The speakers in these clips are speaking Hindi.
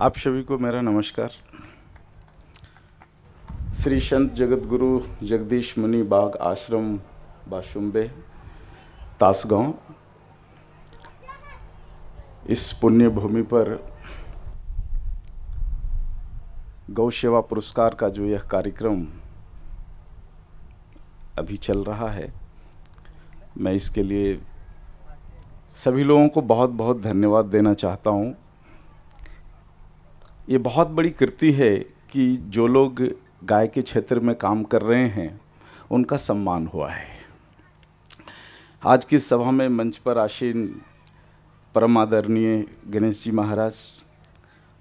आप सभी को मेरा नमस्कार। श्री संत जगत गुरु जगदीश मुनि बाग आश्रम बाशुंबे तासगांव, इस पुण्य भूमि पर गौ सेवा पुरस्कार का जो यह कार्यक्रम अभी चल रहा है, मैं इसके लिए सभी लोगों को बहुत बहुत धन्यवाद देना चाहता हूँ। ये बहुत बड़ी कृति है कि जो लोग गाय के क्षेत्र में काम कर रहे हैं उनका सम्मान हुआ है। आज की सभा में मंच पर आसीन परम आदरणीय गणेश जी महाराज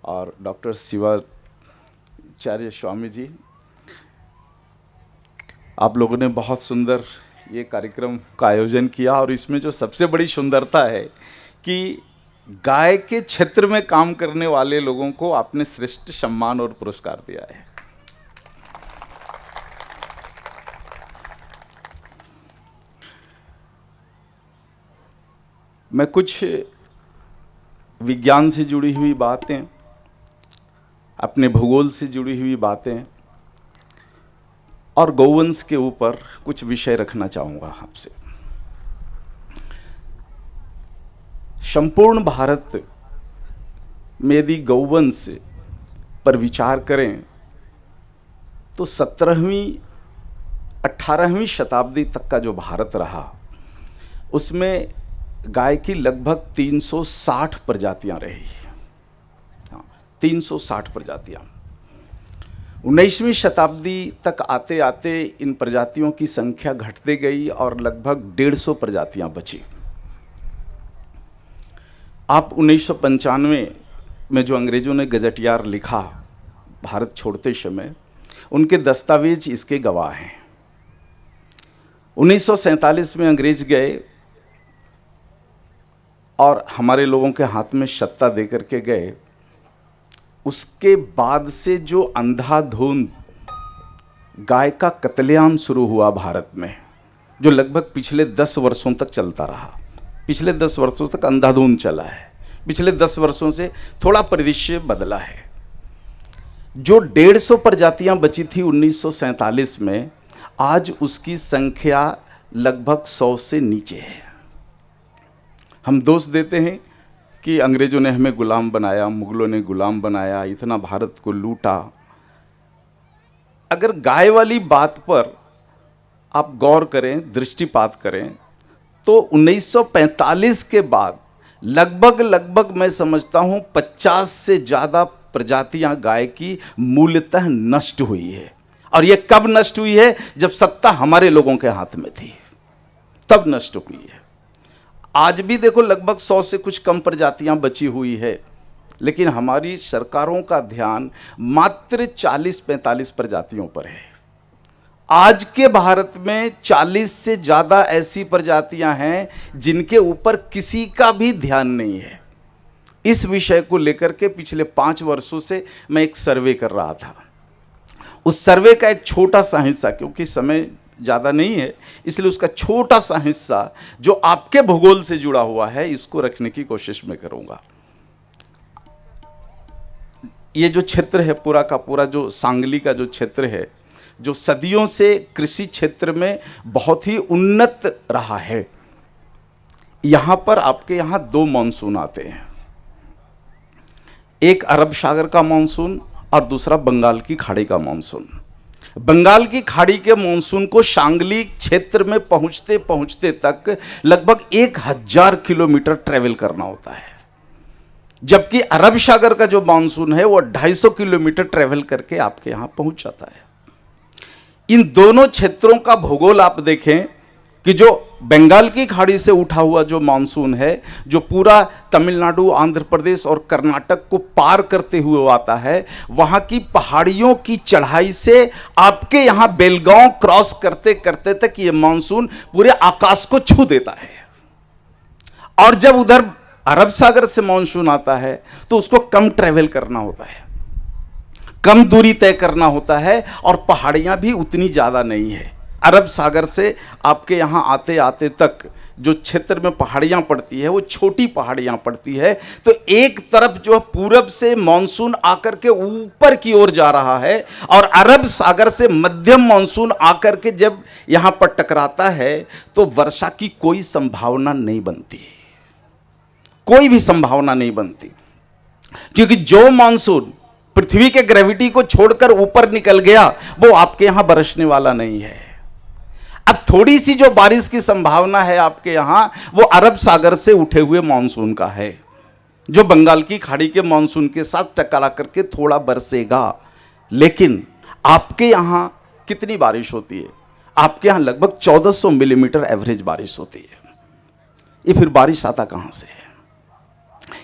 और डॉक्टर शिवाचार्य स्वामी जी, आप लोगों ने बहुत सुंदर ये कार्यक्रम का आयोजन किया और इसमें जो सबसे बड़ी सुंदरता है कि गाय के क्षेत्र में काम करने वाले लोगों को आपने श्रेष्ठ सम्मान और पुरस्कार दिया है। मैं कुछ विज्ञान से जुड़ी हुई बातें, अपने भूगोल से जुड़ी हुई बातें और गौवंश के ऊपर कुछ विषय रखना चाहूँगा आपसे। संपूर्ण भारत में यदि गौवंश पर विचार करें तो 17वीं 18वीं शताब्दी तक का जो भारत रहा उसमें गाय की लगभग 360 प्रजातियां रही। 360 प्रजातियां। 19वीं शताब्दी तक आते आते इन प्रजातियों की संख्या घटते गई और लगभग 150 प्रजातियां बची। आप 1995 में जो अंग्रेजों ने गजटियार लिखा भारत छोड़ते समय, उनके दस्तावेज इसके गवाह हैं। 1947 में अंग्रेज गए और हमारे लोगों के हाथ में सत्ता दे करके गए। उसके बाद से जो अंधाधुंध गाय का कत्लेआम शुरू हुआ भारत में, जो लगभग पिछले 10 वर्षों तक चलता रहा। पिछले 10 वर्षों तक अंधाधुंध चला है। पिछले 10 वर्षों से थोड़ा परिदृश्य बदला है। जो 150 प्रजातियां बची थी 1947 में, आज उसकी संख्या लगभग 100 से नीचे है। हम दोष देते हैं कि अंग्रेजों ने हमें गुलाम बनाया, मुगलों ने गुलाम बनाया, इतना भारत को लूटा। अगर गाय वाली बात पर आप गौर करें, दृष्टिपात करें, तो 1945 के बाद लगभग मैं समझता हूं 50 से ज़्यादा प्रजातियां गाय की मूलतः नष्ट हुई है। और यह कब नष्ट हुई है? जब सत्ता हमारे लोगों के हाथ में थी, तब नष्ट हुई है। आज भी देखो लगभग 100 से कुछ कम प्रजातियां बची हुई है, लेकिन हमारी सरकारों का ध्यान मात्र 40-45 प्रजातियों पर है। आज के भारत में 40 से ज़्यादा ऐसी प्रजातियां हैं जिनके ऊपर किसी का भी ध्यान नहीं है। इस विषय को लेकर के पिछले 5 वर्षों से मैं एक सर्वे कर रहा था। उस सर्वे का एक छोटा सा हिस्सा, क्योंकि समय ज़्यादा नहीं है, इसलिए उसका छोटा सा हिस्सा जो आपके भूगोल से जुड़ा हुआ है, इसको रखने की कोशिश मैं करूंगा। ये जो क्षेत्र है पूरा का पूरा, जो सांगली का जो क्षेत्र है, जो सदियों से कृषि क्षेत्र में बहुत ही उन्नत रहा है, यहां पर आपके यहां 2 मानसून आते हैं। एक अरब सागर का मानसून और दूसरा बंगाल की खाड़ी का मानसून। बंगाल की खाड़ी के मानसून को सांगली क्षेत्र में पहुंचते पहुंचते तक लगभग 1000 किलोमीटर ट्रेवल करना होता है, जबकि अरब सागर का जो मानसून है वो 250 किलोमीटर ट्रेवल करके आपके यहां पहुंच जाता है। इन दोनों क्षेत्रों का भूगोल आप देखें कि जो बंगाल की खाड़ी से उठा हुआ जो मानसून है, जो पूरा तमिलनाडु, आंध्र प्रदेश और कर्नाटक को पार करते हुए आता है, वहां की पहाड़ियों की चढ़ाई से आपके यहां बेलगांव क्रॉस करते करते तक ये मानसून पूरे आकाश को छू देता है। और जब उधर अरब सागर से मानसून आता है तो उसको कम ट्रेवल करना होता है, कम दूरी तय करना होता है, और पहाड़ियां भी उतनी ज़्यादा नहीं है। अरब सागर से आपके यहाँ आते आते तक जो क्षेत्र में पहाड़ियाँ पड़ती है वो छोटी पहाड़ियाँ पड़ती है, तो एक तरफ जो पूरब से मानसून आकर के ऊपर की ओर जा रहा है और अरब सागर से मध्यम मानसून आकर के जब यहाँ पर टकराता है तो वर्षा की कोई संभावना नहीं बनती, कोई भी संभावना नहीं बनती, क्योंकि जो मानसून पृथ्वी के ग्रेविटी को छोड़कर ऊपर निकल गया वो आपके यहां बरसने वाला नहीं है। अब थोड़ी सी जो बारिश की संभावना है आपके यहां वो अरब सागर से उठे हुए मानसून का है, जो बंगाल की खाड़ी के मानसून के साथ टकरा करके थोड़ा बरसेगा। लेकिन आपके यहां कितनी बारिश होती है? आपके यहां लगभग 1400 मिलीमीटर एवरेज बारिश होती है। ये फिर बारिश आता कहां से है?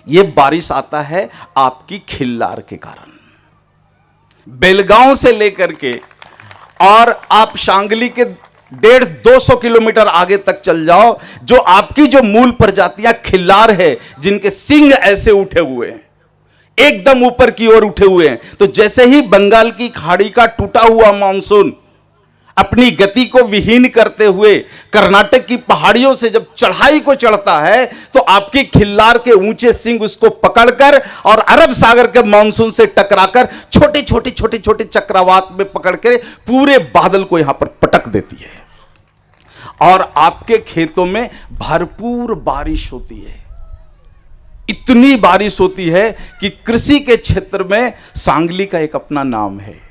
ये बारिश आता है आपकी खिल्लार के कारण। बेलगांव से लेकर के और आप शांगली के 150-200 किलोमीटर आगे तक चल जाओ, जो आपकी जो मूल प्रजातियां खिल्लार है, जिनके सींग ऐसे उठे हुए हैं, एकदम ऊपर की ओर उठे हुए हैं, तो जैसे ही बंगाल की खाड़ी का टूटा हुआ मानसून अपनी गति को विहीन करते हुए कर्नाटक की पहाड़ियों से जब चढ़ाई को चढ़ता है तो आपकी खिल्लार के ऊंचे सिंग उसको पकड़कर और अरब सागर के मानसून से टकराकर छोटे छोटे छोटे छोटे चक्रवात में पकड़कर पूरे बादल को यहां पर पटक देती है और आपके खेतों में भरपूर बारिश होती है। इतनी बारिश होती है कि कृषि के क्षेत्र में सांगली का एक अपना नाम है।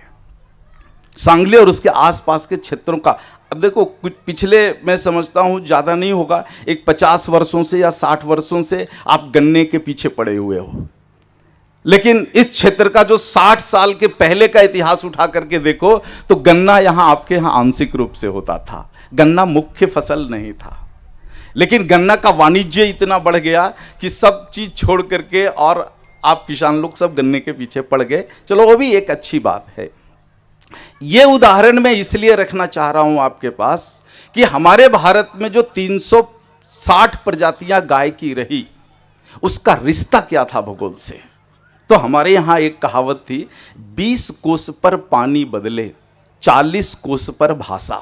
सांगली और उसके आसपास के क्षेत्रों का, अब देखो कुछ पिछले, मैं समझता हूँ ज़्यादा नहीं होगा, एक 50 वर्षों से या 60 वर्षों से आप गन्ने के पीछे पड़े हुए हो, लेकिन इस क्षेत्र का जो 60 साल के पहले का इतिहास उठा करके देखो तो गन्ना यहाँ आपके यहाँ आंशिक रूप से होता था। गन्ना मुख्य फसल नहीं था, लेकिन गन्ना का वाणिज्य इतना बढ़ गया कि सब चीज़ छोड़ करके और आप किसान लोग सब गन्ने के पीछे पड़ गए। चलो वो भी एक अच्छी बात है। ये उदाहरण मैं इसलिए रखना चाह रहा हूं आपके पास कि हमारे भारत में जो 360 प्रजातियां गाय की रही, उसका रिश्ता क्या था भूगोल से। तो हमारे यहां एक कहावत थी, 20 कोस पर पानी बदले 40 कोस पर भाषा,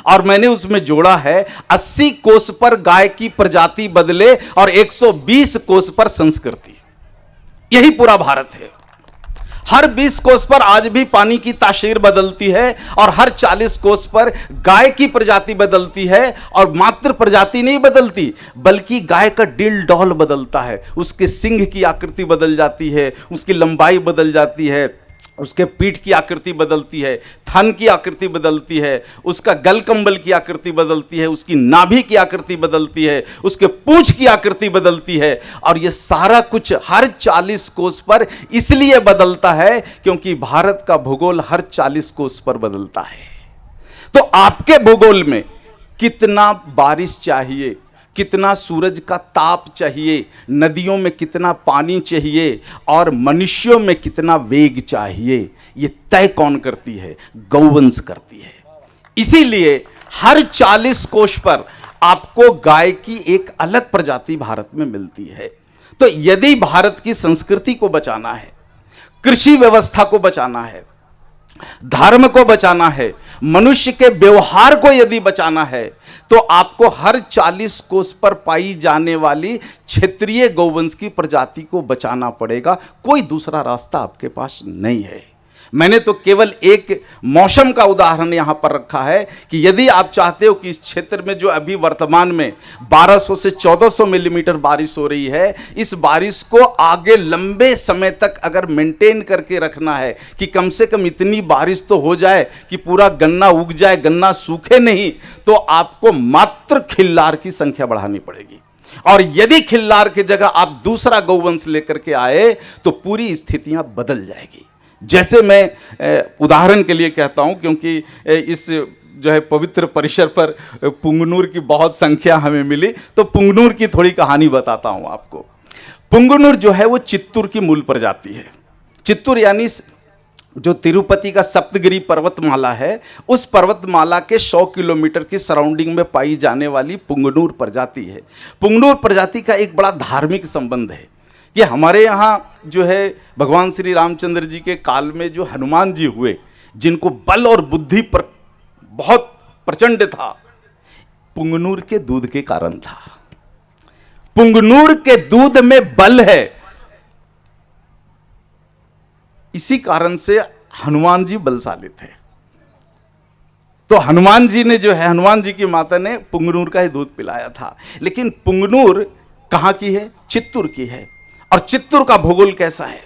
और मैंने उसमें जोड़ा है 80 कोस पर गाय की प्रजाति बदले और 120 कोस पर संस्कृति। यही पूरा भारत है। हर 20 कोस पर आज भी पानी की तासीर बदलती है और हर 40 कोस पर गाय की प्रजाति बदलती है, और मात्र प्रजाति नहीं बदलती बल्कि गाय का डिल डौल बदलता है, उसके सिंग की आकृति बदल जाती है, उसकी लंबाई बदल जाती है, उसके पीठ की आकृति बदलती है, थन की आकृति बदलती है, उसका गल कंबल की आकृति बदलती है, उसकी नाभि की आकृति बदलती है, उसके पूंछ की आकृति बदलती है। और ये सारा कुछ हर 40 कोस पर इसलिए बदलता है क्योंकि भारत का भूगोल हर 40 कोस पर बदलता है। तो आपके भूगोल में कितना बारिश चाहिए, कितना सूरज का ताप चाहिए, नदियों में कितना पानी चाहिए और मनुष्यों में कितना वेग चाहिए, ये तय कौन करती है? गौवंश करती है। इसीलिए हर 40 कोश पर आपको गाय की एक अलग प्रजाति भारत में मिलती है। तो यदि भारत की संस्कृति को बचाना है, कृषि व्यवस्था को बचाना है, धर्म को बचाना है, मनुष्य के व्यवहार को यदि बचाना है, तो आपको हर 40 कोस पर पाई जाने वाली क्षेत्रीय गौवंश की प्रजाति को बचाना पड़ेगा। कोई दूसरा रास्ता आपके पास नहीं है। मैंने तो केवल एक मौसम का उदाहरण यहां पर रखा है कि यदि आप चाहते हो कि इस क्षेत्र में जो अभी वर्तमान में 1200 से 1400 मिलीमीटर बारिश हो रही है, इस बारिश को आगे लंबे समय तक अगर मेंटेन करके रखना है कि कम से कम इतनी बारिश तो हो जाए कि पूरा गन्ना उग जाए, गन्ना सूखे नहीं, तो आपको मात्र खिल्लार की संख्या बढ़ानी पड़ेगी। और यदि खिल्लार की जगह आप दूसरा गौवंश लेकर के आए तो पूरी स्थितियां बदल जाएगी। जैसे मैं उदाहरण के लिए कहता हूं, क्योंकि इस जो है पवित्र परिसर पर पुंगनूर की बहुत संख्या हमें मिली, तो पुंगनूर की थोड़ी कहानी बताता हूं आपको। पुंगनूर जो है वो चित्तूर की मूल प्रजाति है। चित्तूर यानी जो तिरुपति का सप्तगिरी पर्वतमाला है, उस पर्वतमाला के 100 किलोमीटर की सराउंडिंग में पाई जाने वाली पुंगनूर प्रजाति है। पुंगनूर प्रजाति का एक बड़ा धार्मिक संबंध है कि हमारे यहाँ जो है भगवान श्री रामचंद्र जी के काल में जो हनुमान जी हुए, जिनको बल और बुद्धि पर बहुत प्रचंड था, पुंगनूर के दूध के कारण था। पुंगनूर के दूध में बल है, इसी कारण से हनुमान जी बलशाली थे। तो हनुमान जी ने जो है, हनुमान जी की माता ने पुंगनूर का ही दूध पिलाया था। लेकिन पुंगनूर कहां की है? चित्तूर की है। और चित्तूर का भूगोल कैसा है?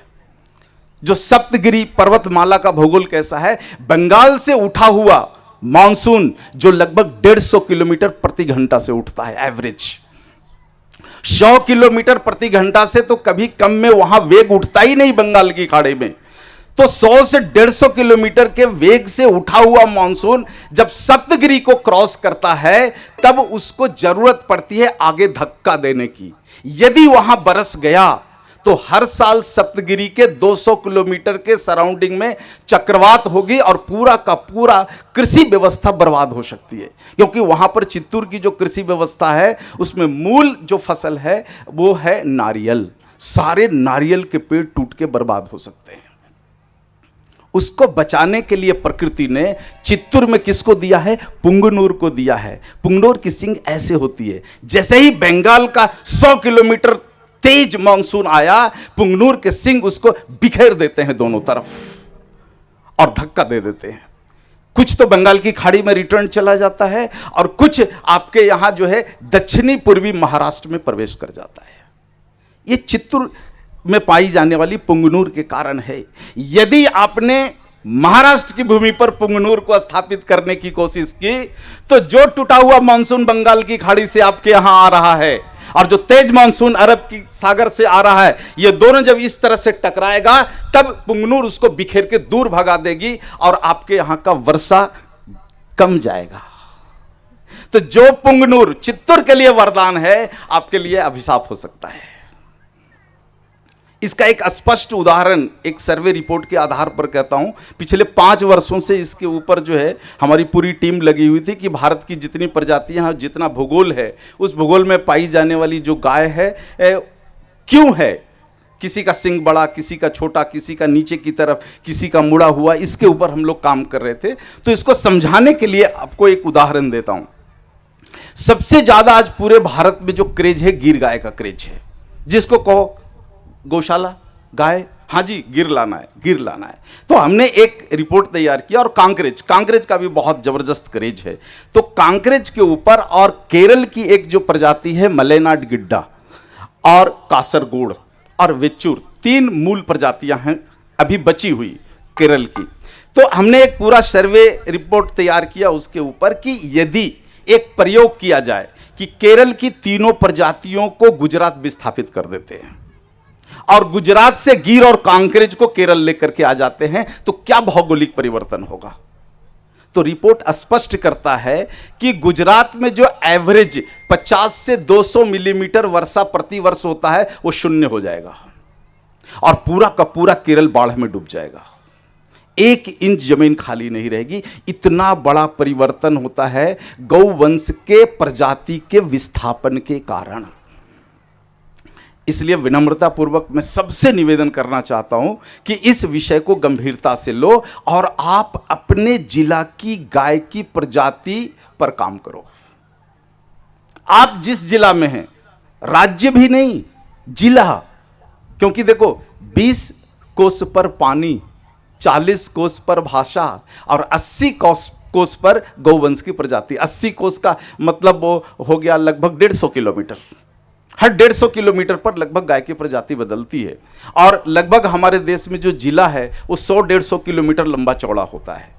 जो सप्तगिरी पर्वतमाला का भूगोल कैसा है? बंगाल से उठा हुआ मानसून जो लगभग 150 किलोमीटर प्रति घंटा से उठता है, एवरेज 100 किलोमीटर प्रति घंटा से तो कभी कम में वहां वेग उठता ही नहीं बंगाल की खाड़ी में। तो 100 से 150 किलोमीटर के वेग से उठा हुआ मानसून जब सप्तगिरी को क्रॉस करता है तब उसको जरूरत पड़ती है आगे धक्का देने की। यदि वहां बरस गया तो हर साल सप्तगिरी के 200 किलोमीटर के सराउंडिंग में चक्रवात होगी और पूरा का पूरा कृषि व्यवस्था बर्बाद हो सकती है। क्योंकि वहां पर चित्तूर की जो कृषि व्यवस्था है उसमें मूल जो फसल है वो है नारियल। सारे नारियल के पेड़ टूट के बर्बाद हो सकते हैं। उसको बचाने के लिए प्रकृति ने चित्तूर में किसको दिया है? पुंगनूर को दिया है। पुंगनूर की सींग ऐसे होती है, जैसे ही बंगाल का 100 किलोमीटर तेज मानसून आया, पुंगनूर के सींग उसको बिखेर देते हैं दोनों तरफ और धक्का दे देते हैं। कुछ तो बंगाल की खाड़ी में रिटर्न चला जाता है और कुछ आपके यहां जो है दक्षिणी पूर्वी महाराष्ट्र में प्रवेश कर जाता है। ये चित्तूर में पाई जाने वाली पुंगनूर के कारण है। यदि आपने महाराष्ट्र की भूमि पर पुंगनूर को स्थापित करने की कोशिश की तो जो टूटा हुआ मानसून बंगाल की खाड़ी से आपके यहां आ रहा है और जो तेज मानसून अरब की सागर से आ रहा है, ये दोनों जब इस तरह से टकराएगा तब पुंगनूर उसको बिखेर के दूर भगा देगी और आपके यहां का वर्षा कम जाएगा। तो जो पुंगनूर चित्तूर के लिए वरदान है, आपके लिए अभिशाप हो सकता है। इसका एक स्पष्ट उदाहरण एक सर्वे रिपोर्ट के आधार पर कहता हूं। पिछले 5 वर्षों से इसके ऊपर जो है हमारी पूरी टीम लगी हुई थी कि भारत की जितनी प्रजातियां हैं, जितना भूगोल है, उस भूगोल में पाई जाने वाली जो गाय है क्यों है, किसी का सिंग बड़ा, किसी का छोटा, किसी का नीचे की तरफ, किसी का मुड़ा हुआ, इसके ऊपर हम लोग काम कर रहे थे। तो इसको समझाने के लिए आपको एक उदाहरण देता हूं। सबसे ज्यादा आज पूरे भारत में जो क्रेज है, गिर गाय का क्रेज है। जिसको कहो गौशाला गाय, हाँ जी गिर लाना है, गिर लाना है। तो हमने एक रिपोर्ट तैयार किया और कांकरेज का भी बहुत जबरदस्त क्रेज है। तो कांकरेज के ऊपर और केरल की एक जो प्रजाति है मलेनाड गिड्डा और कासरगोड और वेचूर, 3 मूल प्रजातियां हैं अभी बची हुई केरल की। तो हमने एक पूरा सर्वे रिपोर्ट तैयार किया उसके ऊपर कि यदि एक प्रयोग किया जाए कि केरल की तीनों प्रजातियों को गुजरात विस्थापित कर देते हैं और गुजरात से गिर और कांकरेज को केरल लेकर के आ जाते हैं तो क्या भौगोलिक परिवर्तन होगा। तो रिपोर्ट स्पष्ट करता है कि गुजरात में जो एवरेज 50 से 200 मिलीमीटर वर्षा प्रति वर्ष होता है वो शून्य हो जाएगा और पूरा का पूरा केरल बाढ़ में डूब जाएगा। 1 इंच जमीन खाली नहीं रहेगी। इतना बड़ा परिवर्तन होता है गौवंश के प्रजाति के विस्थापन के कारण। इसलिए विनम्रता पूर्वक मैं सबसे निवेदन करना चाहता हूं कि इस विषय को गंभीरता से लो और आप अपने जिला की गाय की प्रजाति पर काम करो। आप जिस जिला में हैं, राज्य भी नहीं जिला, क्योंकि देखो 20 कोस पर पानी, 40 कोस पर भाषा और 80 कोस पर गौवंश की प्रजाति। 80 कोस का मतलब वो हो गया लगभग 150 किलोमीटर। हर 150 किलोमीटर पर लगभग गाय की प्रजाति बदलती है और लगभग हमारे देश में जो जिला है वो 100-150 किलोमीटर लंबा चौड़ा होता है।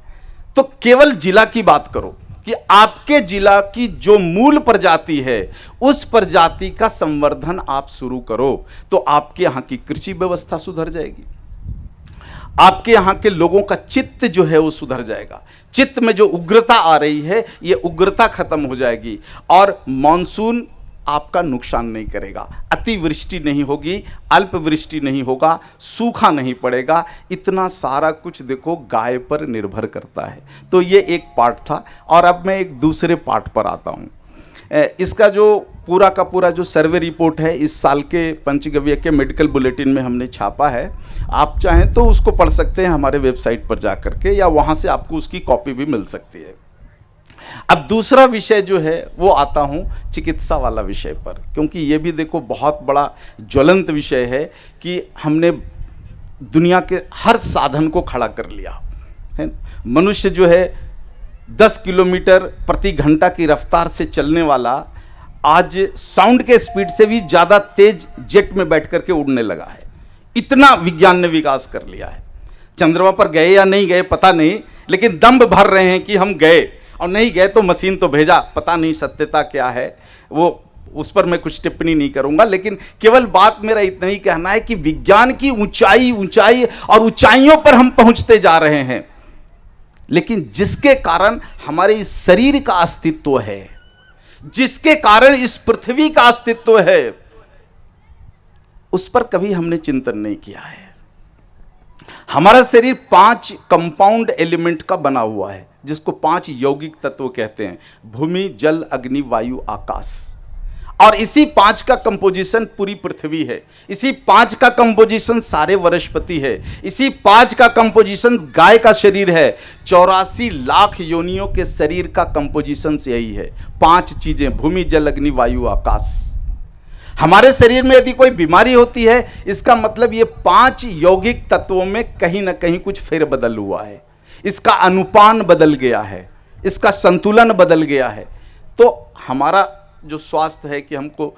तो केवल जिला की बात करो कि आपके जिला की जो मूल प्रजाति है उस प्रजाति का संवर्धन आप शुरू करो तो आपके यहाँ की कृषि व्यवस्था सुधर जाएगी। आपके यहाँ के लोगों का चित्त जो है वो सुधर जाएगा। चित्त में जो उग्रता आ रही है ये उग्रता खत्म हो जाएगी और मानसून आपका नुकसान नहीं करेगा। अतिवृष्टि नहीं होगी, अल्प वृष्टि नहीं होगा, सूखा नहीं पड़ेगा। इतना सारा कुछ देखो गाय पर निर्भर करता है। तो ये एक पार्ट था और अब मैं एक दूसरे पार्ट पर आता हूँ। इसका जो पूरा का पूरा जो सर्वे रिपोर्ट है इस साल के पंचगव्य के मेडिकल बुलेटिन में हमने छापा है। आप चाहें तो उसको पढ़ सकते हैं हमारे वेबसाइट पर जा करके, या वहाँ से आपको उसकी कॉपी भी मिल सकती है। अब दूसरा विषय जो है वो आता हूँ चिकित्सा वाला विषय पर, क्योंकि ये भी देखो बहुत बड़ा ज्वलंत विषय है कि हमने दुनिया के हर साधन को खड़ा कर लिया है। मनुष्य जो है 10 किलोमीटर प्रति घंटा की रफ्तार से चलने वाला आज साउंड के स्पीड से भी ज़्यादा तेज जेट में बैठ करके उड़ने लगा है। इतना विज्ञान ने विकास कर लिया है। चंद्रमा पर गए या नहीं गए पता नहीं, लेकिन दम भर रहे हैं कि हम गए, और नहीं गए तो मशीन तो भेजा, पता नहीं सत्यता क्या है वो, उस पर मैं कुछ टिप्पणी नहीं करूंगा। लेकिन केवल बात मेरा इतना ही कहना है कि विज्ञान की ऊंचाई और ऊंचाइयों पर हम पहुंचते जा रहे हैं, लेकिन जिसके कारण हमारे इस शरीर का अस्तित्व है, जिसके कारण इस पृथ्वी का अस्तित्व है, उस पर कभी हमने चिंतन नहीं किया है। हमारा शरीर 5 कंपाउंड एलिमेंट का बना हुआ है, जिसको 5 यौगिक तत्व कहते हैं, भूमि, जल, अग्नि, वायु, आकाश। और इसी 5 का कंपोजिशन पूरी पृथ्वी है, इसी 5 का कंपोजिशन सारे वनस्पति है, इसी 5 का कंपोजिशन गाय का शरीर है। 84 लाख योनियों के शरीर का कंपोजिशन यही है, 5 चीजें, भूमि, जल, अग्नि, वायु, आकाश। हमारे शरीर में यदि कोई बीमारी होती है, इसका मतलब ये 5 यौगिक तत्वों में कहीं ना कहीं कुछ फेरबदल हुआ है, इसका अनुपान बदल गया है, इसका संतुलन बदल गया है। तो हमारा जो स्वास्थ्य है कि हमको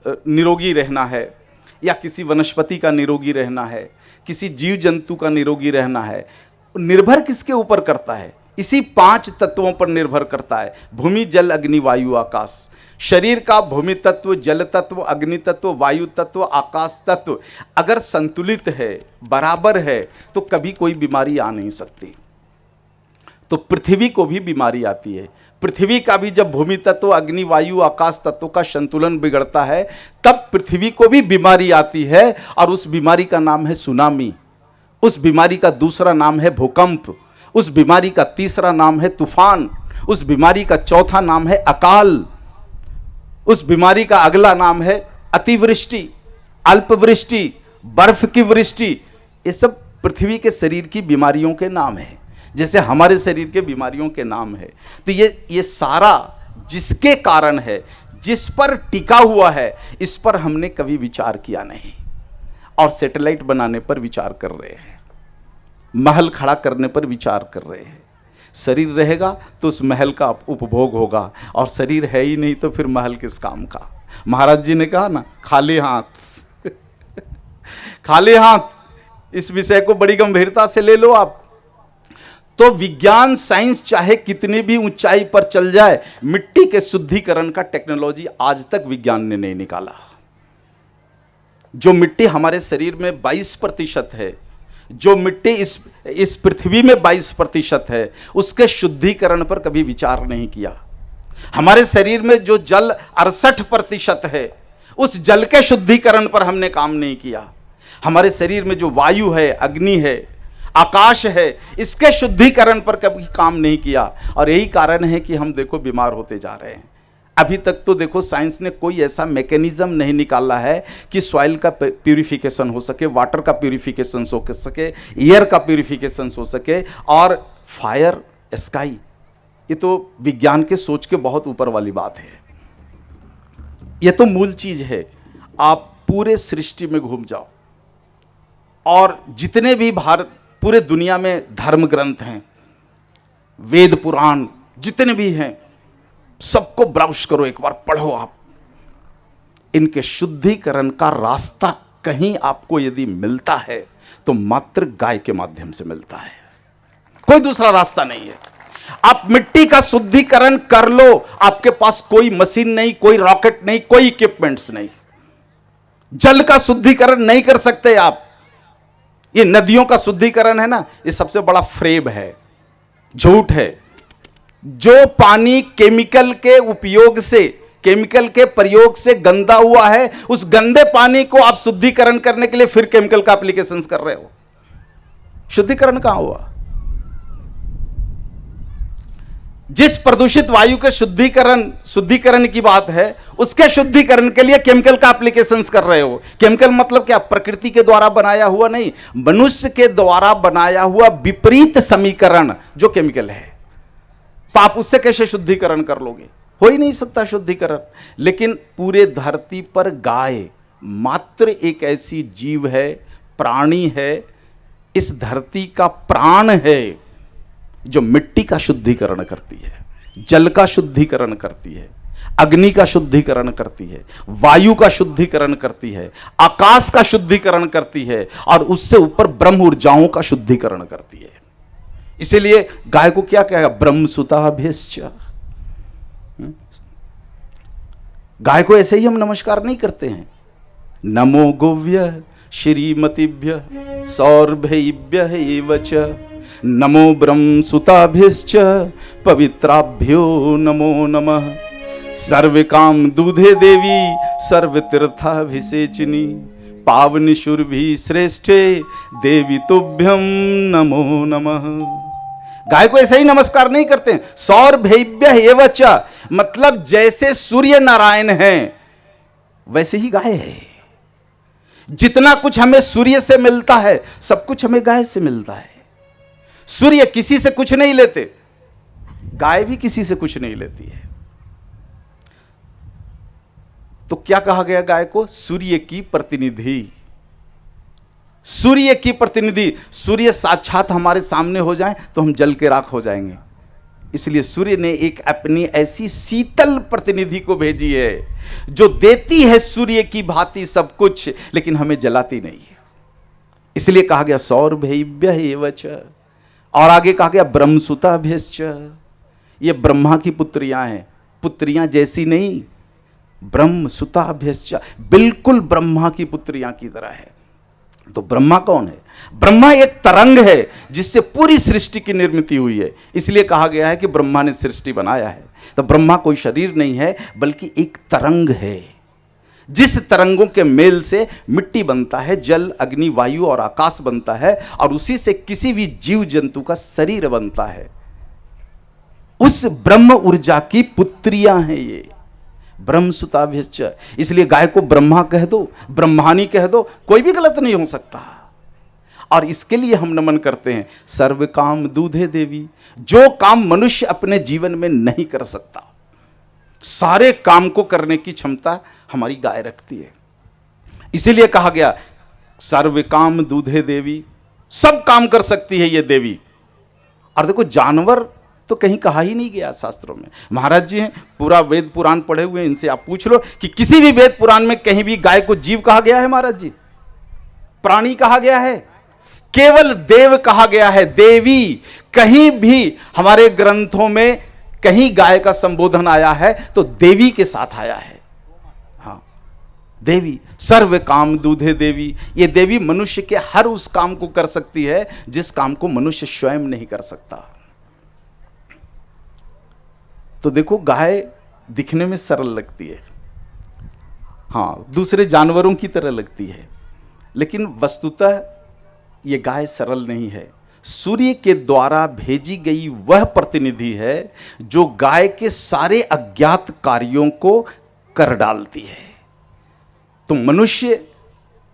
निरोगी रहना है, या किसी वनस्पति का निरोगी रहना है, किसी जीव जंतु का निरोगी रहना है, निर्भर किसके ऊपर करता है? इसी 5 तत्वों पर निर्भर करता है, भूमि, जल, अग्नि, वायु, आकाश। शरीर का भूमि तत्व, जल तत्व, अग्नि तत्व, वायु तत्व, आकाश तत्व अगर संतुलित है, बराबर है, तो कभी कोई बीमारी आ नहीं सकती। तो पृथ्वी को भी बीमारी आती है। पृथ्वी का भी जब भूमि तत्व, अग्नि, वायु, आकाश तत्व का संतुलन बिगड़ता है, तब पृथ्वी को भी बीमारी आती है, और उस बीमारी का नाम है सुनामी, उस बीमारी का दूसरा नाम है भूकंप, उस बीमारी का तीसरा नाम है तूफान, उस बीमारी का चौथा नाम है अकाल, उस बीमारी का अगला नाम है अतिवृष्टि, अल्पवृष्टि, बर्फ की वृष्टि। ये सब पृथ्वी के शरीर की बीमारियों के नाम है, जैसे हमारे शरीर के बीमारियों के नाम है। तो ये सारा जिसके कारण है, जिस पर टिका हुआ है, इस पर हमने कभी विचार किया नहीं, और सैटेलाइट बनाने पर विचार कर रहे हैं, महल खड़ा करने पर विचार कर रहे हैं। शरीर रहेगा तो उस महल का उपभोग होगा, और शरीर है ही नहीं तो फिर महल किस काम का। महाराज जी ने कहा ना, खाली हाथ खाली हाथ, इस विषय को बड़ी गंभीरता से ले लो आप। तो विज्ञान, साइंस चाहे कितनी भी ऊंचाई पर चल जाए, मिट्टी के शुद्धिकरण का टेक्नोलॉजी आज तक विज्ञान ने नहीं निकाला। जो मिट्टी हमारे शरीर में 22% है, जो मिट्टी इस पृथ्वी में 22% है, उसके शुद्धिकरण पर कभी विचार नहीं किया। हमारे शरीर में जो जल 68% है, उस जल के शुद्धिकरण पर हमने काम नहीं किया। हमारे शरीर में जो वायु है, अग्नि है, आकाश है, इसके शुद्धिकरण पर कभी काम नहीं किया, और यही कारण है कि हम देखो बीमार होते जा रहे हैं। अभी तक तो देखो साइंस ने कोई ऐसा मैकेनिज्म नहीं निकाला है कि सॉइल का प्यूरिफिकेशन हो सके, वाटर का प्यूरिफिकेशन हो सके, एयर का प्यूरिफिकेशन हो सके, और फायर, स्काई। ये तो विज्ञान के सोच के बहुत ऊपर वाली बात है। ये तो मूल चीज है। आप पूरे सृष्टि में घूम जाओ, और जितने भी पूरे दुनिया में धर्म ग्रंथ हैं, वेद पुराण जितने भी हैं, सबको ब्राउज करो, एक बार पढ़ो आप। इनके शुद्धिकरण का रास्ता कहीं आपको यदि मिलता है तो मात्र गाय के माध्यम से मिलता है, कोई दूसरा रास्ता नहीं है। आप मिट्टी का शुद्धिकरण कर लो, आपके पास कोई मशीन नहीं, कोई रॉकेट नहीं, कोई इक्विपमेंट्स नहीं। जल का शुद्धिकरण नहीं कर सकते आप। ये नदियों का शुद्धिकरण है ना, ये सबसे बड़ा फ्रेब है, झूठ है। जो पानी केमिकल के उपयोग से, केमिकल के प्रयोग से गंदा हुआ है, उस गंदे पानी को आप शुद्धिकरण करने के लिए फिर केमिकल का एप्लीकेशंस कर रहे हो। शुद्धिकरण कहां हुआ? जिस प्रदूषित वायु के शुद्धिकरण की बात है, उसके शुद्धिकरण के लिए केमिकल का एप्लीकेशंस कर रहे हो। केमिकल मतलब क्या? प्रकृति के द्वारा बनाया हुआ नहीं, मनुष्य के द्वारा बनाया हुआ विपरीत समीकरण जो केमिकल है। तो आप उससे कैसे शुद्धिकरण कर लोगे? हो ही नहीं सकता शुद्धिकरण। लेकिन पूरे धरती पर गाय मात्र एक ऐसी जीव है, प्राणी है, इस धरती का प्राण है, जो मिट्टी का शुद्धिकरण करती है, जल का शुद्धिकरण करती है, अग्नि का शुद्धिकरण करती है, वायु का शुद्धिकरण करती है, आकाश का शुद्धिकरण करती है, और उससे ऊपर ब्रह्म ऊर्जाओं का शुद्धिकरण करती है। इसीलिए गाय को क्या कहेगा? ब्रह्म सुताभ्यश्च। गाय को ऐसे ही हम नमस्कार नहीं करते हैं। नमो गोव्य श्रीमतीभ्य सौरभ्येभ्य एव च, नमो ब्रह्म सुताभ्यश्च पवित्राभ्यो नमो नमः। सर्व काम दूधे देवी सर्व तीर्थाभिषेचिनी, पावनी शुरभि श्रेष्ठे देवी तुभ्यम नमो नमः। गाय को ऐसे ही नमस्कार नहीं करते हैं। सौरभ्येभ्य एव च, मतलब जैसे सूर्य नारायण हैं वैसे ही गाय है। जितना कुछ हमें सूर्य से मिलता है, सब कुछ हमें गाय से मिलता है। सूर्य किसी से कुछ नहीं लेते, गाय भी किसी से कुछ नहीं लेती है। तो क्या कहा गया गाय को? सूर्य की प्रतिनिधि। सूर्य की प्रतिनिधि। सूर्य साक्षात हमारे सामने हो जाए तो हम जल के राख हो जाएंगे। इसलिए सूर्य ने एक अपनी ऐसी शीतल प्रतिनिधि को भेजी है, जो देती है सूर्य की भांति सब कुछ, लेकिन हमें जलाती नहीं है। इसलिए कहा गया सौरभ्येभ्य एव च, और आगे कहा गया ब्रह्मसुताभ्यश्च। ये ब्रह्मा की पुत्रियां हैं, पुत्रियां जैसी नहीं, ब्रह्मसुताभ्यश्च, बिल्कुल ब्रह्मा की पुत्रियां की तरह है। तो ब्रह्मा कौन है? ब्रह्मा एक तरंग है जिससे पूरी सृष्टि की निर्मित हुई है। इसलिए कहा गया है कि ब्रह्मा ने सृष्टि बनाया है। तो ब्रह्मा कोई शरीर नहीं है, बल्कि एक तरंग है, जिस तरंगों के मेल से मिट्टी बनता है, जल, अग्नि, वायु और आकाश बनता है, और उसी से किसी भी जीव जंतु का शरीर बनता है। उस ब्रह्म ऊर्जा की पुत्रियां हैं ये ब्रह्मसुताभ्यश्च। इसलिए गाय को ब्रह्मा कह दो, ब्रह्मानी कह दो, कोई भी गलत नहीं हो सकता। और इसके लिए हम नमन करते हैं सर्व काम दूधे देवी। जो काम मनुष्य अपने जीवन में नहीं कर सकता, सारे काम को करने की क्षमता हमारी गाय रखती है। इसीलिए कहा गया सर्व काम दूधे देवी, सब काम कर सकती है ये देवी। और देखो, जानवर तो कहीं कहा ही नहीं गया शास्त्रों में। महाराज जी हैं, पूरा वेद पुराण पढ़े हुए हैं, इनसे आप पूछ लो कि किसी भी वेद पुराण में कहीं भी गाय को जीव कहा गया है? महाराज जी, प्राणी कहा गया है? केवल देव कहा गया है, देवी। कहीं भी हमारे ग्रंथों में कहीं गाय का संबोधन आया है तो देवी के साथ आया है। हाँ, देवी। सर्व काम दूधे देवी। ये देवी मनुष्य के हर उस काम को कर सकती है जिस काम को मनुष्य स्वयं नहीं कर सकता। तो देखो, गाय दिखने में सरल लगती है, हाँ, दूसरे जानवरों की तरह लगती है, लेकिन वस्तुतः ये गाय सरल नहीं है। सूर्य के द्वारा भेजी गई वह प्रतिनिधि है जो गाय के सारे अज्ञात कार्यों को कर डालती है। तो मनुष्य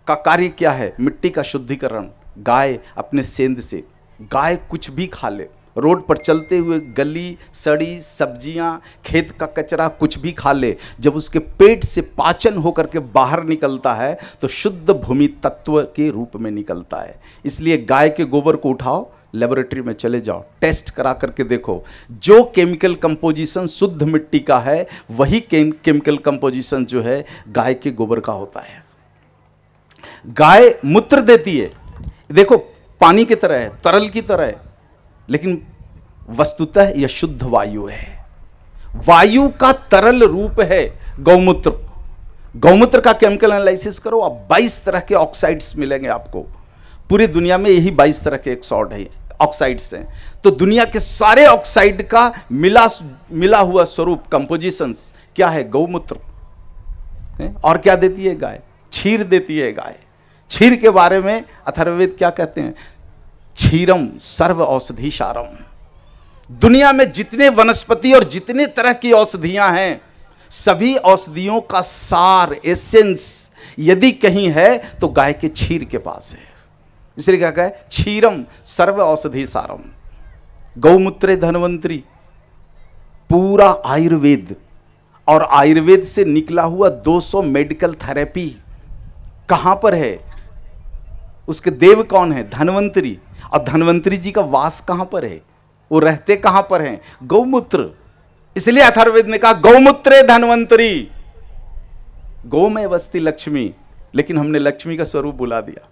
का कार्य क्या है? मिट्टी का शुद्धिकरण। गाय अपने सेंध से, गाय कुछ भी खा ले, रोड पर चलते हुए गली सड़ी सब्जियां, खेत का कचरा कुछ भी खा ले, जब उसके पेट से पाचन होकर के बाहर निकलता है तो शुद्ध भूमि तत्व के रूप में निकलता है। इसलिए गाय के गोबर को उठाओ, लेबोरेटरी में चले जाओ, टेस्ट करा करके देखो, जो केमिकल कंपोजिशन शुद्ध मिट्टी का है वही केमिकल कंपोजिशन जो है गाय के गोबर का होता है। गाय मूत्र देती है, देखो, पानी की तरह है, तरल की तरह है, लेकिन वस्तुतः यह शुद्ध वायु है। वायु का तरल रूप है गौमूत्र। गौमूत्र का केमिकल एनालिसिस करो, आप 22 तरह के ऑक्साइड्स मिलेंगे आपको। पूरी दुनिया में यही 22 तरह के ऑक्साइड्स हैं। तो दुनिया के सारे ऑक्साइड का मिला हुआ स्वरूप, कंपोजिशंस क्या है? गौमूत्र। और क्या देती है गाय? क्षीर देती है गाय। क्षीर के बारे में अथर्ववेद क्या कहते हैं? क्षीरम सर्व औषधि सारम। दुनिया में जितने वनस्पति और जितने तरह की औषधियां हैं, सभी औषधियों का सार, एसेंस यदि कहीं है तो गाय के क्षीर के पास है। इसलिए क्या कहे? क्षीरम सर्व औषधि सारम। गौमूत्रे धनवंतरी। पूरा आयुर्वेद और आयुर्वेद से निकला हुआ 200 मेडिकल थेरेपी कहां पर है? उसके देव कौन है? धन्वंतरी। और धन्वंतरी जी का वास कहां पर है? वो रहते कहां पर हैं? गौमूत्र। इसलिए अथर्ववेद ने कहा गौमूत्रे धन्वंतरी, गौ में बसती लक्ष्मी। लेकिन हमने लक्ष्मी का स्वरूप बुला दिया।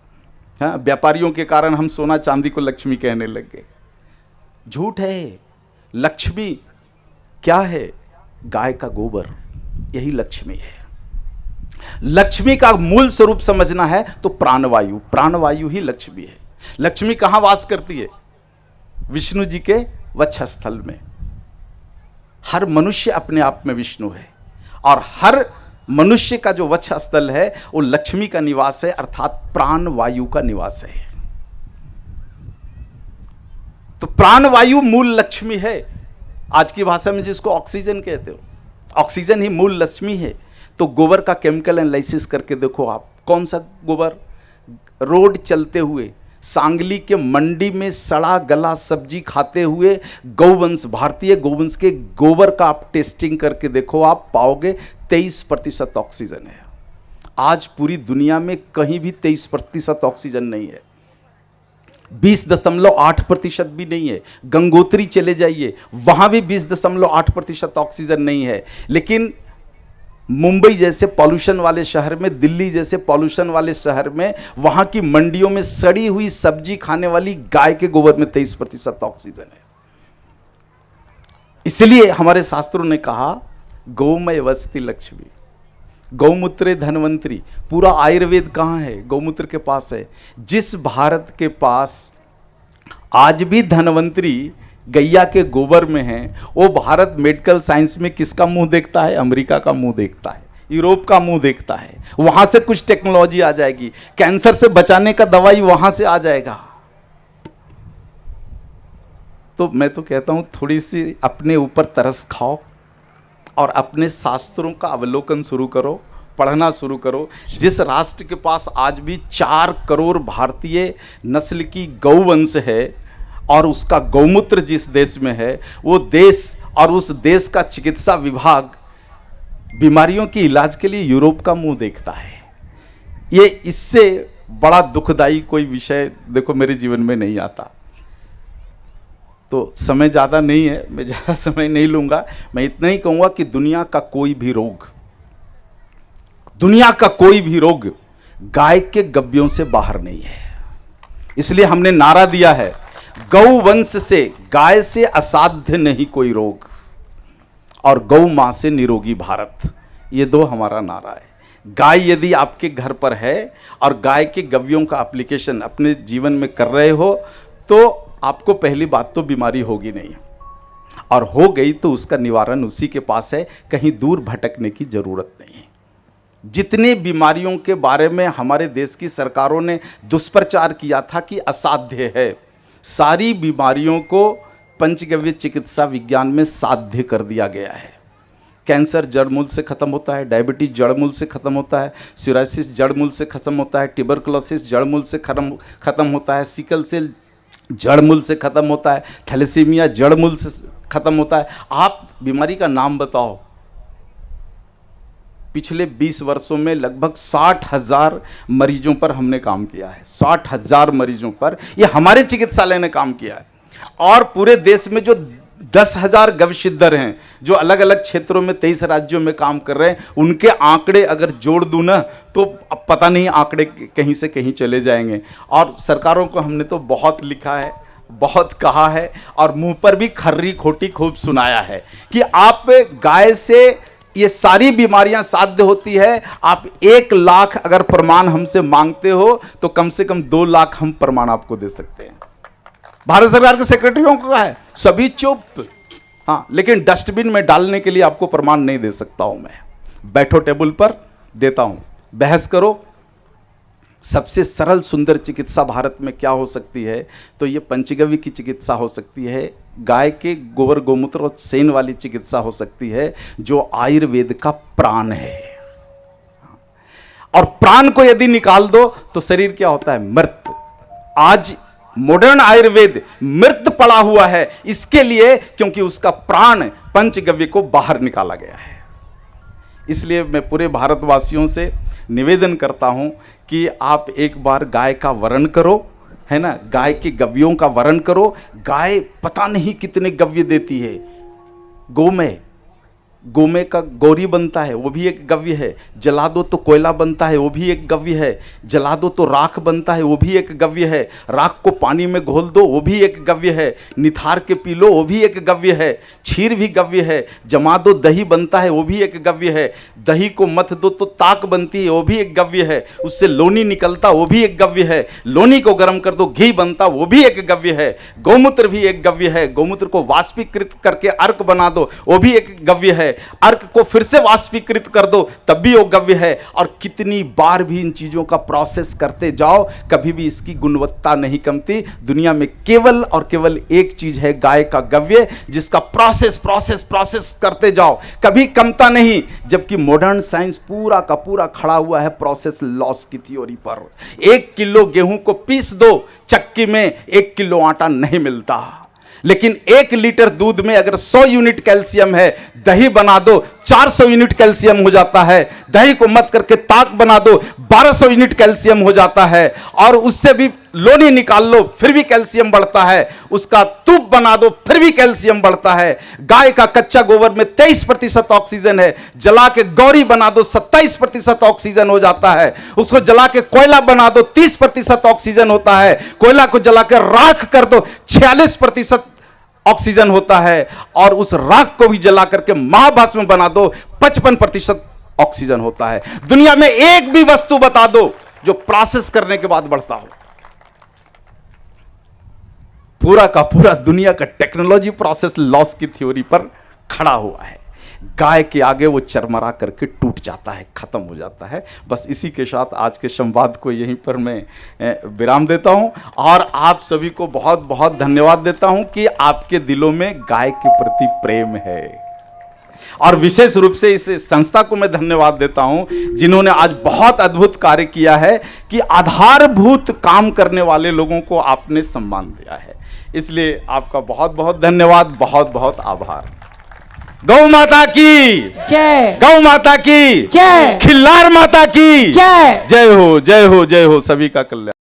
हाँ, व्यापारियों के कारण हम सोना चांदी को लक्ष्मी कहने लग गए। झूठ है। लक्ष्मी क्या है? गाय का गोबर, यही लक्ष्मी है। लक्ष्मी का मूल स्वरूप समझना है तो प्राणवायु, प्राणवायु ही लक्ष्मी है। लक्ष्मी कहां वास करती है? विष्णु जी के वक्षस्थल में। हर मनुष्य अपने आप में विष्णु है और हर मनुष्य का जो वक्षस्थल है वो लक्ष्मी का निवास है, अर्थात प्राणवायु का निवास है। तो प्राणवायु मूल लक्ष्मी है। आज की भाषा में जिसको ऑक्सीजन कहते हो, ऑक्सीजन ही मूल लक्ष्मी है। तो गोबर का केमिकल एनालिसिस करके देखो आप, कौन सा गोबर? रोड चलते हुए सांगली के मंडी में सड़ा गला सब्जी खाते हुए गौवंश, भारतीय गौवंश के गोबर का आप टेस्टिंग करके देखो, आप पाओगे 23% ऑक्सीजन है। आज पूरी दुनिया में कहीं भी 23% ऑक्सीजन नहीं है, 20.8% भी नहीं है। गंगोत्री चले जाइए, वहां भी 20.8% ऑक्सीजन नहीं है। लेकिन मुंबई जैसे पॉल्यूशन वाले शहर में, दिल्ली जैसे पॉल्यूशन वाले शहर में, वहां की मंडियों में सड़ी हुई सब्जी खाने वाली गाय के गोबर में 23% ऑक्सीजन है। इसलिए हमारे शास्त्रों ने कहा गौमय वसति लक्ष्मी, गौमूत्रे धन्वंतरी। पूरा आयुर्वेद कहां है? गौमूत्र के पास है। जिस भारत के पास आज भी धन्वंतरी गैया के गोबर में है, वो भारत मेडिकल साइंस में किसका मुंह देखता है? अमेरिका का मुंह देखता है, यूरोप का मुंह देखता है। वहां से कुछ टेक्नोलॉजी आ जाएगी, कैंसर से बचाने का दवाई वहां से आ जाएगा। तो मैं तो कहता हूं थोड़ी सी अपने ऊपर तरस खाओ और अपने शास्त्रों का अवलोकन शुरू करो, पढ़ना शुरू करो। जिस राष्ट्र के पास आज भी 4 करोड़ भारतीय नस्ल की गौवंश है और उसका गौमूत्र जिस देश में है, वो देश और उस देश का चिकित्सा विभाग बीमारियों की इलाज के लिए यूरोप का मुंह देखता है। ये इससे बड़ा दुखदाई कोई विषय देखो मेरे जीवन में नहीं आता। तो समय ज़्यादा नहीं है, मैं ज़्यादा समय नहीं लूँगा। मैं इतना ही कहूँगा कि दुनिया का कोई भी रोग गाय के गब्बियों से बाहर नहीं है। इसलिए हमने नारा दिया है, गौवंश से, गाय से असाध्य नहीं कोई रोग, और गौ मां से निरोगी भारत। ये 2 हमारा नारा है। गाय यदि आपके घर पर है और गाय के गव्यों का एप्लीकेशन अपने जीवन में कर रहे हो, तो आपको पहली बात तो बीमारी होगी नहीं, और हो गई तो उसका निवारण उसी के पास है, कहीं दूर भटकने की जरूरत नहीं है। जितने बीमारियों के बारे में हमारे देश की सरकारों ने दुष्प्रचार किया था कि असाध्य है, सारी बीमारियों को पंचगव्य चिकित्सा विज्ञान में साध्य कर दिया गया है। कैंसर जड़मूल से खत्म होता है, डायबिटीज जड़मूल से खत्म होता है, सोराइसिस जड़मूल से खत्म होता है, ट्यूबरकुलोसिस जड़मूल से खत्म होता है, सिकल सेल जड़मूल से खत्म होता है, थैलेसीमिया जड़मूल से खत्म होता है। आप बीमारी का नाम बताओ। पिछले 20 वर्षों में लगभग 60,000 मरीजों पर हमने काम किया है। 60,000 मरीजों पर ये हमारे चिकित्सालय ने काम किया है। और पूरे देश में जो 10,000 गविसिद्धर हैं, जो अलग अलग क्षेत्रों में 23 राज्यों में काम कर रहे हैं, उनके आंकड़े अगर जोड़ दूं ना तो अब पता नहीं आंकड़े कहीं से कहीं चले जाएंगे। और सरकारों को हमने तो बहुत लिखा है, बहुत कहा है, और मुंह पर भी खर्री खोटी खूब सुनाया है कि आप गाय से ये सारी बीमारियां साध्य होती है। आप 1 लाख अगर प्रमाण हमसे मांगते हो तो कम से कम 2 लाख हम प्रमाण आपको दे सकते हैं। भारत सरकार के सेक्रेटरियों को है, सभी चुप। हाँ, लेकिन डस्टबिन में डालने के लिए आपको प्रमाण नहीं दे सकता हूं मैं। बैठो टेबल पर, देता हूं, बहस करो। सबसे सरल सुंदर चिकित्सा भारत में क्या हो सकती है? तो ये पंचगव्य की चिकित्सा हो सकती है, गाय के गोबर गोमूत्र और सेन वाली चिकित्सा हो सकती है, जो आयुर्वेद का प्राण है। और प्राण को यदि निकाल दो तो शरीर क्या होता है? मृत। आज मॉडर्न आयुर्वेद मृत पड़ा हुआ है, इसके लिए क्योंकि उसका प्राण पंचगव्य को बाहर निकाला गया है। इसलिए मैं पूरे भारतवासियों से निवेदन करता हूं कि आप एक बार गाय का वर्ण करो, है ना, गाय के गव्यों का वर्ण करो। गाय पता नहीं कितने गव्य देती है। गोमय का गौरी बनता है, वो भी एक गव्य है। जला दो तो कोयला बनता है, वो भी एक गव्य है। जला दो तो राख बनता है, वो भी एक गव्य है। राख को पानी में घोल दो, वो भी एक गव्य है। निथार के पी लो, वो भी एक गव्य है। क्षीर भी गव्य है। जमा दो दही बनता है, वो भी एक गव्य है। दही को मथ दो तो ताक बनती है, वो भी एक गव्य है। उससे लोनी निकलता, वो भी एक गव्य है। लोनी को गर्म कर दो, घी बनता, वो भी एक गव्य है। गौमूत्र भी एक गव्य है। गौमूत्र को वाष्पीकृत करके अर्क बना दो, वो भी एक गव्य है। अर्क को फिर से वाष्पीकृत कर दो, तब भी वो गव्य है। और कितनी बार भी इन चीजों का प्रोसेस करते जाओ, कभी भी इसकी गुणवत्ता नहीं कमती। दुनिया में केवल और केवल एक चीज है, गाय का गव्य, जिसका प्रोसेस प्रोसेस प्रोसेस करते जाओ, कभी कमता नहीं। जबकि मॉडर्न साइंस पूरा का पूरा खड़ा हुआ है प्रोसेस लॉस की थ्योरी पर। 1 किलो गेहूं को पीस दो चक्की में, 1 किलो आटा नहीं मिलता। लेकिन 1 लीटर दूध में अगर 100 यूनिट कैल्शियम है, दही बना दो 400 यूनिट कैल्शियम हो जाता है। दही को मत करके ताक बना दो, 1200 यूनिट कैल्शियम हो जाता है। और उससे भी लोनी निकाल लो, फिर भी कैल्शियम बढ़ता है। उसका तूप बना दो, फिर भी कैल्शियम बढ़ता है। गाय का कच्चा गोबर में 23% ऑक्सीजन है। जला के गौरी बना दो, 27% ऑक्सीजन हो जाता है। उसको जला के कोयला बना दो, 30% ऑक्सीजन होता है। कोयला को जला के राख कर दो, 46% ऑक्सीजन होता है। और उस राख को भी जला करके महाभस्म बना दो, 55% ऑक्सीजन होता है। दुनिया में एक भी वस्तु बता दो जो प्रोसेस करने के बाद बढ़ता हो। पूरा का पूरा दुनिया का टेक्नोलॉजी प्रोसेस लॉस की थ्योरी पर खड़ा हुआ है। गाय के आगे वो चरमरा करके टूट जाता है, खत्म हो जाता है। बस इसी के साथ आज के संवाद को यहीं पर मैं विराम देता हूं और आप सभी को बहुत बहुत धन्यवाद देता हूं कि आपके दिलों में गाय के प्रति प्रेम है। और विशेष रूप से इस संस्था को मैं धन्यवाद देता हूं जिन्होंने आज बहुत अद्भुत कार्य किया है कि आधारभूत काम करने वाले लोगों को आपने सम्मान दिया है। इसलिए आपका बहुत बहुत धन्यवाद, बहुत बहुत आभार। गौ माता की जय, गौ माता की जय, खिल्लार माता की जय। जय हो, जय हो, जय हो। सभी का कल्याण।